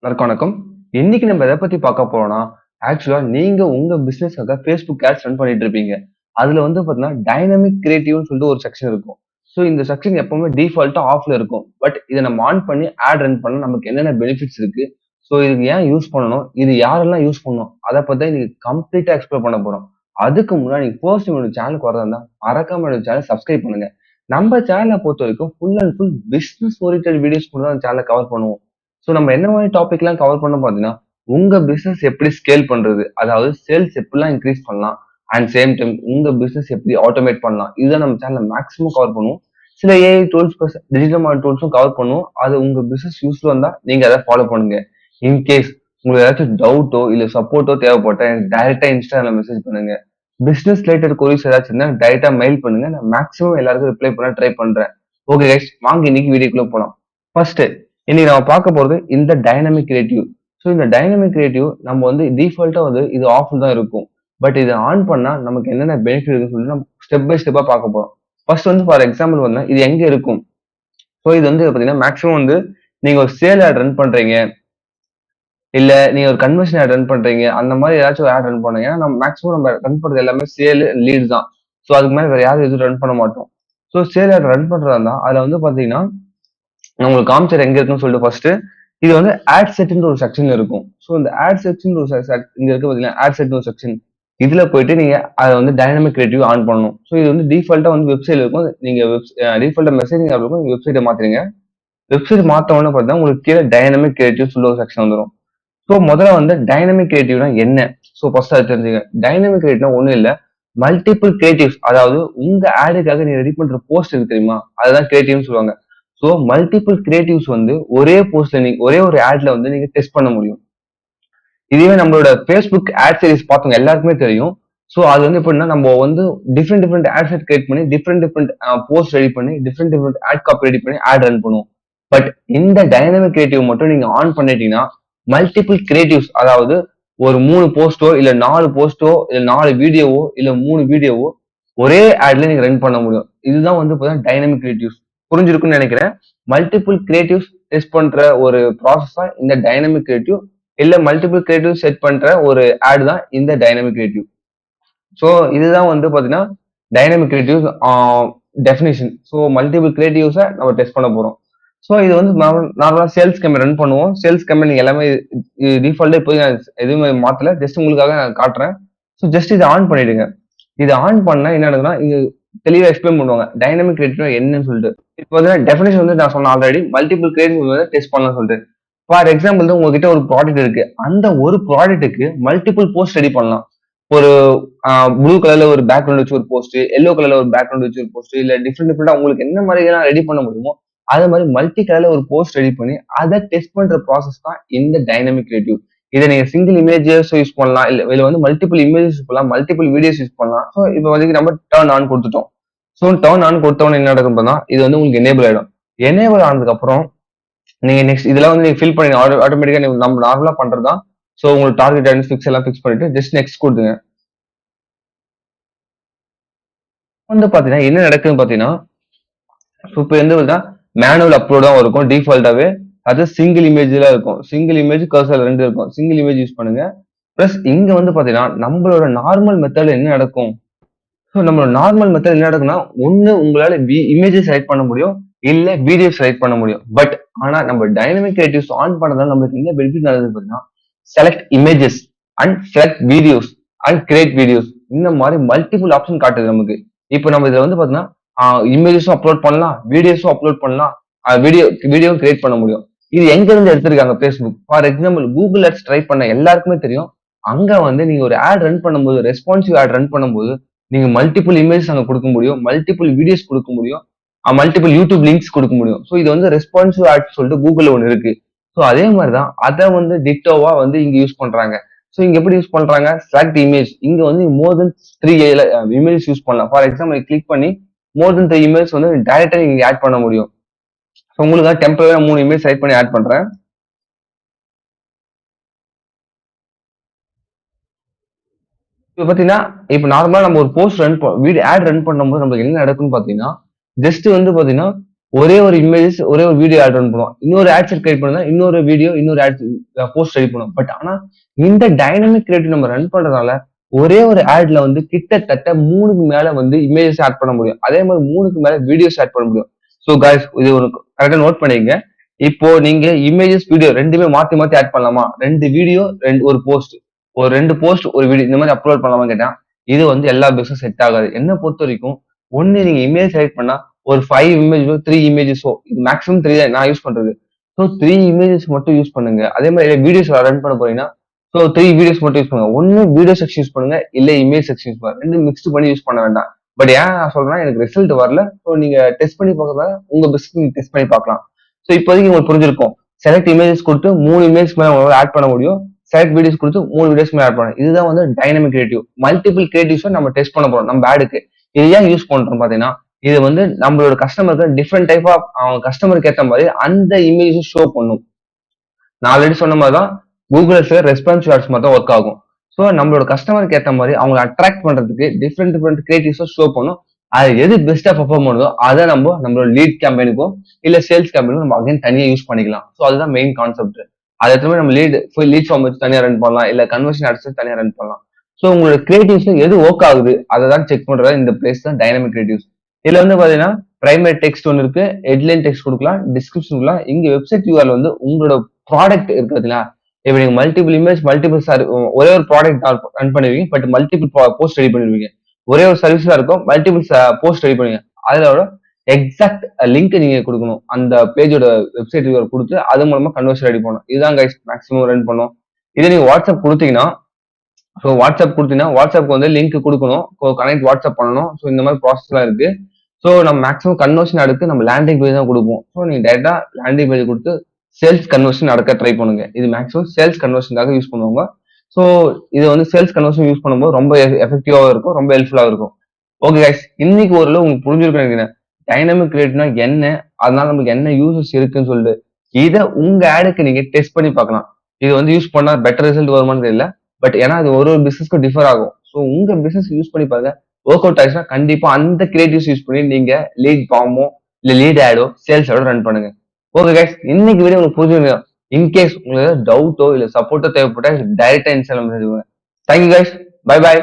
வணக்கம். இன்னைக்கு நம்ம எதை பத்தி பார்க்க போறோம்னா, ஆக்சுவலா நீங்க உங்க பிசினஸ்க்காக Facebook ஆட்ஸ் ரன் பண்ணிட்டு இருப்பீங்க. அதுல வந்து பாத்தீங்கன்னா, டைனமிக் கிரியேட்டிவ்னு சொல்லிட்டு ஒரு செக்ஷன் இருக்கும். ஸோ இந்த செக்ஷன் எப்பவுமே டிஃபால்ட்டா ஆஃப்ல இருக்கும். பட் இத நம்ம ஆன் பண்ணி ஆட் ரன் பண்ணா நமக்கு என்னென்ன பெனிஃபிட்ஸ் இருக்கு? ஸோ இதுக்கு ஏன் யூஸ் பண்ணணும்? இது யாரெல்லாம் யூஸ் பண்ணணும்? அத பத்தி தான் இன்னைக்கு கம்ப்ளீட்டா எக்ஸ்ப்ளோர் பண்ண போறோம். அதுக்கு முன்னாடி ஃபர்ஸ்ட் என்னோட சேனலுக்கு வரதா இருந்தா, மறக்காம என்னோட சேனல் சப்ஸ்கிரைப் பண்ணுங்க. நம்ம சேனல பொறுத்தவரைக்கும் full and full business oriented videos மட்டும் தான் சேனல கவர் பண்ணுவோம். ஸோ நம்ம என்ன மாதிரி டாபிக்லாம் கவர் பண்ணோம் பார்த்தீங்கன்னா, உங்க பிசினஸ் எப்படி ஸ்கேல் பண்றது? அதாவது சேல்ஸ் எப்படிலாம் இன்கிரீஸ் பண்ணலாம்? அண்ட் சேம் டைம் உங்க பிசினஸ் எப்படி ஆட்டோமேட் பண்ணலாம்? இதுதான் நம்ம சேனல்ல மேக்ஸிமம் கவர் பண்ணுவோம். சில AI tools plus digital marketing டூல்ஸும் கவர் பண்ணுவோம். அது உங்க பிசினஸ் யூஸ்ஃபுல்லா இருந்தா நீங்க அதை ஃபாலோ பண்ணுங்க. இன்கேஸ் உங்களுக்கு ஏதாச்சும் டவுட்டோ இல்ல சப்போர்ட்டோ தேவைப்பட்டா எனக்கு டைரக்டா இன்ஸ்டால மெசேஜ் பண்ணுங்க. பிசினஸ் ரிலேட்டட் கொரிஸ் ஏதாச்சும் இருந்தா டைரக்டா மெயில் பண்ணுங்க. நான் மேக்ஸிமம் எல்லாருக்கும் ரிப்ளை பண்ண ட்ரை பண்றேன். ஓகே கைஸ், வாங்க இன்னைக்கு வீடியோக்குள்ள போலாம். ஃபர்ஸ்ட் இன்னைக்கு நம்ம பார்க்க போறது இந்த டைனமிக் கிரியேட்டிவ். ஸோ இந்த டைனமிக் கிரியேட்டிவ் நம்ம வந்து டிஃபால்ட்டா வந்து இது ஆஃப் தான் இருக்கும். பட் இதை ஆன் பண்ணா நமக்கு என்னென்ன பெனிஃபிட் இருக்குன்னு சொல்லிட்டு நம்ம ஸ்டெப் பை ஸ்டெப்பா பார்க்க போறோம். ஃபர்ஸ்ட் வந்து ஃபார் எக்ஸாம்பிள் வந்து இது எங்க இருக்கும்? ஸோ இது வந்து பாத்தீங்கன்னா மேக்ஸிமம் வந்து நீங்க ஒரு சேல் ஆட் ரன் பண்றீங்க, இல்ல நீங்க ஒரு கன்வர்ஷன் ஆட் ரன் பண்றீங்க, அந்த மாதிரி ஏதாச்சும் ஒரு ஆட் ரன் பண்ணுங்க. ஏன்னா நம்ம மேக்ஸிமம் நம்ம ரன் பண்றது எல்லாமே சேல் லீட் தான். ஸோ அதுக்கு மேல வேற யாரும் எதுவும் ரன் பண்ண மாட்டோம். ஸோ சேல் ஆட் ரன் பண்றதா இருந்தா அதுல வந்து பாத்தீங்கன்னா நான் உங்களுக்கு காமிச்சர் எங்க இருக்குன்னு சொல்லிட்டு ஃபர்ஸ்ட் இது வந்து ஆட் செட்ன்ற ஒரு செக்ஷன்ல இருக்கும். ஸோ இந்த ஆட் செக்ஷன் ஒரு இங்க இருக்கு பாத்தீங்கன்னா ஆட் செட் ஒரு செக்ஷன். இதுல போயிட்டு நீங்க அதை வந்து டைனமிக் கிரியேட்டிவ் ஆன் பண்ணணும். ஸோ இது வந்து டிஃபால்ட்டா வந்து வெப்சைட்ல இருக்கும். நீங்க டிஃபால்ட்டா மெசேஜிங் இருக்கும். வெப்சைட்டை மாத்துறீங்க. வெப்சைட் மாத்த உடனே பார்த்தா உங்களுக்கு கீழே டைனமிக் கிரியேட்டிவ் சொல்ல ஒரு செக்ஷன் வந்துடும். ஸோ முதல்ல வந்து டைனமிக் கிரியேட்டிவ்னா என்ன? ஸோ ஃபர்ஸ்ட் அது தெரிஞ்சுங்க. டைனமிக் கிரியேட்டிவ்னா ஒன்றும் இல்லை, மல்டிபிள் கிரியேட்டிவ்ஸ். அதாவது உங்க ஆடுக்காக நீங்க ரெடி பண்ற போஸ்ட் இருக்கு தெரியுமா, அதுதான் கிரியேட்டிவ்னு சொல்லுவாங்க. ஸோ மல்டிபிள் கிரியேட்டிவ்ஸ் வந்து ஒரே போஸ்ட்ல நீங்க ஒரே ஒரு ஆட்ல வந்து நீங்க டெஸ்ட் பண்ண முடியும். இதுவே நம்மளோட ஃபேஸ்புக் ஆட் சீரிஸ் பார்த்தவங்க எல்லாருக்குமே தெரியும். ஸோ அது வந்து எப்படின்னா நம்ம வந்து different different ad set create பண்ணி டிஃப்ரெண்ட் டிஃப்ரெண்ட் போஸ்ட் ரெடி பண்ணி different different ad copy ready பண்ணி ஆட் ரன் பண்ணுவோம். பட் இந்த டைனமிக் கிரியேட்டிவ் மட்டும் நீங்க ஆன் பண்ணிட்டீங்கன்னா மல்டிபிள் கிரியேட்டிவ்ஸ், அதாவது ஒரு 3 போஸ்டோ இல்ல 4 போஸ்டோ இல்ல 4 வீடியோவோ இல்ல 3 வீடியோவோ ஒரே ஆட்ல நீங்க ரன் பண்ண முடியும். இதுதான் வந்து டைனமிக் கிரியேட்டிவ்ஸ். புரிஞ்சிருக்கும்னு நினைக்கிறேன். மல்டிபிள் கிரியேட்டிவ்ஸ் டெஸ்ட் பண்ற ஒரு ப்ராசஸ் தான் இந்த டைனமிக் கிரியேட்டிவ். இல்ல மல்டிபிள் கிரியேட்டிவ் செட் பண்ற ஒரு ஆட் தான் இந்த டைனமிக் கிரியேட்டிவ். ஸோ இதுதான் வந்து பாத்தீங்கன்னா dynamic creative definition. So multiple கிரியேட்டிவ்ஸை நம்ம டெஸ்ட் பண்ண போறோம். ஸோ இது வந்து நார்மலா சேல்ஸ் கேம்பெயின் ரன் பண்ணுவோம். சேல்ஸ் கேம்பெயின் எல்லாமே டிஃபால்ட்டா இப்போ நான் எதுவுமே மாத்தல, ஜஸ்ட் உங்களுக்காக நான் காட்டுறேன். ஸோ ஜஸ்ட் இதை ஆன் பண்ணிடுங்க. இதை ஆன் பண்ணா என்ன நடக்குதுன்னா இது தெளிவா எக்ஸ்பிளைன் பண்ணுவாங்க டைனமிக் கிரியேட்டிவ் என்னன்னு சொல்லிட்டு. இப்போ வந்து டெஃபினேஷன் வந்து நான் சொன்ன ஆல்ரெடி மல்டிபிள் கிரியேட்டிவ் வந்து டெஸ்ட் பண்ணலாம் சொல்லிட்டு. ஃபார் எக்ஸாம்பிள் வந்து உங்ககிட்ட ஒரு ப்ராடக்ட் இருக்கு, அந்த ஒரு ப்ராடக்ட்டுக்கு மல்டிபிள் போஸ்ட் ரெடி பண்ணலாம். ஒரு ப்ளூ கலர்ல ஒரு பேக்ரவுண்ட் வச்சு ஒரு போஸ்ட், எல்லோ கலர்ல ஒரு பேக்ரவுண்ட் வச்சு ஒரு போஸ்ட், இல்ல டிஃப்ரெண்ட் டிஃப்ரெண்டா உங்களுக்கு என்ன மாதிரி எல்லாம் ரெடி பண்ண முடியுமோ அதே மாதிரி மல்டி கலர்ல ஒரு போஸ்ட் ரெடி பண்ணி அதை டெஸ்ட் பண்ற ப்ராசஸ் தான் இந்த டைனமிக் கிரியேட்டிவ். இதை நீங்க சிங்கிள் இமேஜஸ் யூஸ் பண்ணலாம், இல்ல இதுல வந்து மல்டிபிள் இமேஜஸ் யூஸ் பண்ணலாம், மல்டிபிள் வீடியோஸ் யூஸ் பண்ணலாம். ஸோ இப்போ வந்து நம்ம டர்ன் ஆன் கொடுத்துட்டோம். ஸோ டர்ன் ஆன் கொடுத்தவொன்னு என்ன நடக்கும் பார்த்தா இது வந்து உங்களுக்கு எனேபிள் ஆயிடும். எனேபிள் ஆனதுக்கு அப்புறம் நீங்க நெக்ஸ்ட் இதெல்லாம் வந்து நீங்க ஃபில் பண்ணி ஆட்டோமேட்டிக்கா நம்ம நார்மலா பண்றதுதான். ஸோ உங்களுக்கு டார்கெட் அண்ட் ஃபிக்ஸ் எல்லாம் ஃபிக்ஸ் பண்ணிட்டு ஜஸ்ட் நெக்ஸ்ட் கொடுத்துங்க. வந்து பாத்தீங்கன்னா என்ன நடக்குதுன்னு பாத்தீங்கன்னா இப்போ வந்து மேனுவல் அப்லோட் தான் இருக்கும் டிஃபால்ட்டாவே. அது சிங்கிள் இமேஜ்ல இருக்கும். சிங்கிள் இமேஜ் கர்சர் 2 இருக்கும். சிங்கிள் இமேஜ் யூஸ் பண்ணுங்க. பிளஸ் இங்க வந்து பாத்தீங்கன்னா நம்மளோட நார்மல் மெத்தட்ல என்ன நடக்கும்? ஸோ நம்மளோட நார்மல் மெத்தட் என்ன நடக்கும்னா ஒண்ணு உங்களால இமேஜஸ் செலக்ட் பண்ண முடியும், இல்ல வீடியோ செலக்ட் பண்ண முடியும். பட் ஆனா நம்ம டைனமிக் கிரியேட்டிவ்ஸ் ஆன் பண்ணதால நம்மளுக்கு என்ன பெனிஃபிட் நடக்குது பாத்தீங்கன்னா select images and select videos and create videos, இந்த மாதிரி மல்டிபிள் ஆப்ஷன் காட்டுது நமக்கு. இப்போ நம்ம இதுல வந்து பாத்தீங்கன்னா இமேஜஸும் அப்லோட் பண்ணலாம், வீடியோஸும் அப்லோட் பண்ணலாம், வீடியோ கிரியேட் பண்ண முடியும். இது எங்க இருந்து எடுத்திருக்காங்க? Facebook. For example Google Ads try பண்ண எல்லாருக்குமே தெரியும். அங்க வந்து நீங்க ஒரு ஆட் ரன் பண்ணும்போது, ரெஸ்பான்சிவ் ஆட் ரன் பண்ணும்போது நீங்க மல்டிபிள் இமேஜஸ் அங்க கொடுக்க முடியும், மல்டிபிள் வீடியோஸ் கொடுக்க முடியும், மல்டிபிள் யூடியூப் லிங்க்ஸ் கொடுக்க முடியும். ஸோ இது வந்து ரெஸ்பான்சிவ் ஆட் சொல்லிட்டு கூகுள்ல ஒன்று இருக்கு. ஸோ அதே மாதிரிதான் அதை வந்து டிக்டோவா வந்து இங்க யூஸ் பண்றாங்க. ஸோ இங்க எப்படி யூஸ் பண்றாங்க? Select image. இங்க வந்து மோர் தென் 3 இமேஜ் யூஸ் பண்ணலாம். ஃபார் எக்ஸாம்பிள் கிளிக் பண்ணி மோர் தென் 3 இமேஜ் வந்து டைரக்டா நீங்க ஆட் பண்ண முடியும். ஸோ உங்களுக்கு டெம்பரரியா 3 இமேஜ் செலக்ட் பண்ணி ஆட் பண்றேன். இப்போ பாத்தீங்கன்னா இப்போ நார்மலா நம்ம ஒரு post run video add run பண்ணும்போது நமக்கு என்ன நடக்கும்னு பாத்தீங்கன்னா ஜஸ்ட் வந்து பாத்தீங்கன்னா ஒரே ஒரு இமேஜஸ், ஒரே ஒரு வீடியோ ஆட் ரன் பண்ணுவோம். இன்னொரு ஆட் செட் கிரியேட் பண்ணா இன்னொரு வீடியோ, இன்னொரு ஆட் போஸ்ட் ரெடி பண்ணுவோம். பட் ஆனா இந்த டைனமிக் கிரியேட்டிவ் நம்ம ரன் பண்றதால ஒரே ஒரு ஆட்ல வந்து கிட்டத்தட்ட 3க்கு மேல வந்து இமேஜஸ் ஆட் பண்ண முடியும். அதே மாதிரி 3க்கு மேல வீடியோஸ் ஆட் பண்ண முடியும். ஸோ காய்ஸ் இது ஒரு கரெக்டா நோட் பண்ணிக்கங்க. இப்போ நீங்க இமேஜஸ், வீடியோ ரெண்டுமே மாத்தி மாத்தி ஆட் பண்ணலாமா? 2 வீடியோ, ஒரு போஸ்ட், ஒரு 2 போஸ்ட், ஒரு வீடியோ இந்த மாதிரி அப்லோட் பண்ணலாமா கேட்டா இது வந்து எல்லா பிசினஸ் செட் ஆகாது. என்ன பொறுத்த வரைக்கும் ஒண்ணு நீங்க இமேஜ் செலக்ட் பண்ணா ஒரு 5 இமேஜோ 3 இமேஜஸோ மேக்ஸிமம் 3 தான் நான் யூஸ் பண்றது. ஸோ 3 இமேஜஸ் மட்டும் யூஸ் பண்ணுங்க. அதே மாதிரி வீடியோஸ் ரன் பண்ண போறீங்கன்னா ஸோ 3 வீடியோஸ் மட்டும் யூஸ் பண்ணுங்க. ஒன்னு வீடியோ செக்ஷன் யூஸ் பண்ணுங்க, இல்ல இமேஜ் செக்ஷன் யூஸ் பண்ணுங்க. ரெண்டு மிக்ஸ்ட் பண்ணி யூஸ் பண்ண வேண்டாம். பட் ஏன் நான் சொல்றேன்னா எனக்கு ரிசல்ட் வரல. ஸோ நீங்க டெஸ்ட் பண்ணி பார்க்கறதா உங்க பிசினஸ் நீங்க டெஸ்ட் பண்ணி பார்க்கலாம். ஸோ இப்போதைக்கு உங்களுக்கு புரிஞ்சிருக்கும். செலக்ட் இமேஜஸ் கொடுத்து 3 இமேஜ் மேல உங்களால ஆட் பண்ண முடியும். செலக்ட் வீடியோஸ் கொடுத்து 3 வீடியோஸ் மேல ஆட் பண்ணணும். இதுதான் வந்து டைனமிக் கிரியேட்டிவ். மல்டிபிள் கிரியேட்டிவ்ஸை நம்ம டெஸ்ட் பண்ண போறோம் நம்ம ஆடுக்கு. இது ஏன் யூஸ் பண்றோம் பாத்தீங்கன்னா இது வந்து நம்மளோட கஸ்டமருக்கு டிஃப்ரெண்ட் டைப் ஆஃப் அவங்க கஸ்டமருக்கு ஏற்ற மாதிரி அந்த இமேஜ் ஷோ பண்ணும். நான் ஆல்ரெடி சொன்ன மாதிரி தான் கூகுள்ஸ்ல ரெஸ்பான்சிவ் ஆட்ஸ் மாதிரி தான் ஒர்க் ஆகும். ஸோ நம்மளோட கஸ்டமருக்கு ஏற்ற மாதிரி அவங்களை அட்ராக்ட் பண்றதுக்கு டிஃப்ரெண்ட் டிஃப்ரெண்ட் கிரியேட்டிவ்ஸை ஷோ பண்ணும். அது எது பெஸ்டா பெர்ஃபார்ம் பண்ணுதோ அதை நம்மளோட லீட் கேம்பெயினுக்கும் இல்ல சேல்ஸ் கேம்பெயினுக்கும் நம்ம அகைன் தனியா யூஸ் பண்ணிக்கலாம். ஸோ அதுதான் மெயின் கான்செப்ட். அது எத்தனை நம்ம லீட் ஃபார்ம் வச்சு தனியா ரன் பண்ணலாம், இல்ல கன்வர்ஷன் ஆட்ஸ் தனியா ரன் பண்ணலாம். ஸோ உங்களோட கிரியேட்டிவ்ஸ் எது ஒர்க் ஆகுது அதை தான் செக் பண்றது இந்த பிளேஸ் தான் டைனமிக் கிரியேட்டிவ்ஸ். இதுல வந்து பாத்தீங்கன்னா பிரைமரி டெக்ஸ்ட் ஒன்று இருக்கு, ஹெட்லைன் டெக்ஸ்ட் கொடுக்கலாம், டிஸ்கிரிப்ஷன் கொடுக்கலாம். இங்க வெப்சைட் யூஆர்ல வந்து உங்களோட ப்ராடக்ட் இருக்கு பாத்தீங்களா? இப்ப நீங்க மல்டிபிள் இமேஜ், மல்டிபிள் ஒரே ஒரு ப்ராடக்ட் ரன் பண்ணுவீங்க, பட் மல்டிபிள் போஸ்ட் ரெடி பண்ணுவீங்க. ஒரே ஒரு சர்வீஸா இருக்கும், மல்டிபிள் போஸ்ட் ரெடி பண்ணுவீங்க. அதோட எக்ஸாக்ட் லிங்க் நீங்க கொடுக்கணும். அந்த பேஜோட வெப்சைட் யூஆர் கொடுத்து அது மூலமா கன்வர்ஷன் ரெடி பண்ணணும். இதுதான் கைஸ் மேக்ஸிமம் ரன் பண்ணும். இதே நீங்க வாட்ஸ்அப் கொடுத்தீங்கன்னா ஸோ வாட்ஸ்அப் கொடுத்தீங்கன்னா வாட்ஸ்அப்க்கு வந்து லிங்க் கொடுக்கணும், கனெக்ட் வாட்ஸ்அப் பண்ணணும். ஸோ இந்த மாதிரி ப்ராசஸ்லாம் இருக்கு. ஸோ நம்ம மேக்ஸிமம் கன்வர்ஷன் அடுக்கு நம்ம லேண்டிங் பேஜ் தான் கொடுப்போம். ஸோ நீங்க டேரக்டா லேண்டிங் பேஜ் கொடுத்து சேல்ஸ் கன்வர்ஷன் நடக்க ட்ரை பண்ணுங்க. இது மேக்ஸிமம் சேல்ஸ் கன்வர்ஷனுக்காக யூஸ் பண்ணுவாங்க. ஸோ இது வந்து சேல்ஸ் கன்வர்ஷன் யூஸ் பண்ணும்போது ரொம்ப எஃபெக்டிவாக இருக்கும், ரொம்ப ஹெல்ப்ஃபுல்லாக இருக்கும். ஓகே கைஸ், இன்னைக்கு ஓரளவு உங்களுக்கு புரிஞ்சிருக்கும் நினைக்கிறேன். டைனமிக் கிரியேட்டிவ்னா என்ன, அதனால நமக்கு என்ன யூசஸ் இருக்குன்னு சொல்லிட்டு இதை உங்க ஆடுக்கு நீங்க டெஸ்ட் பண்ணி பார்க்கலாம். இது வந்து யூஸ் பண்ணா பெட்டர் ரிசல்ட் வருமானு தெரியல. பட் ஏன்னா அது ஒரு பிசினஸ்க்கும் டிஃபர் ஆகும். ஸோ உங்க பிசினஸ் யூஸ் பண்ணி பாருங்க. ஒர்க் அவுட் ஆயிடுச்சுன்னா கண்டிப்பா அந்த கிரியேட்டிவ்ஸ் யூஸ் பண்ணி நீங்க லீட் ஃபார்மோ இல்ல லீட் ஆடோ சேல்ஸ் ஆடோ ரன் பண்ணுங்க. ஓகே கைஸ், இன்னைக்கு வீடியோ உங்களுக்கு புரிஞ்சுங்க. இன்கேஸ் உங்களுக்கு டவுட்டோ இல்ல சப்போர்ட்டோ தேவைப்பட்டா டைரக்டா இன்ஸ்டால மெசேஜ் பண்ணுங்க. Thank you guys, bye by.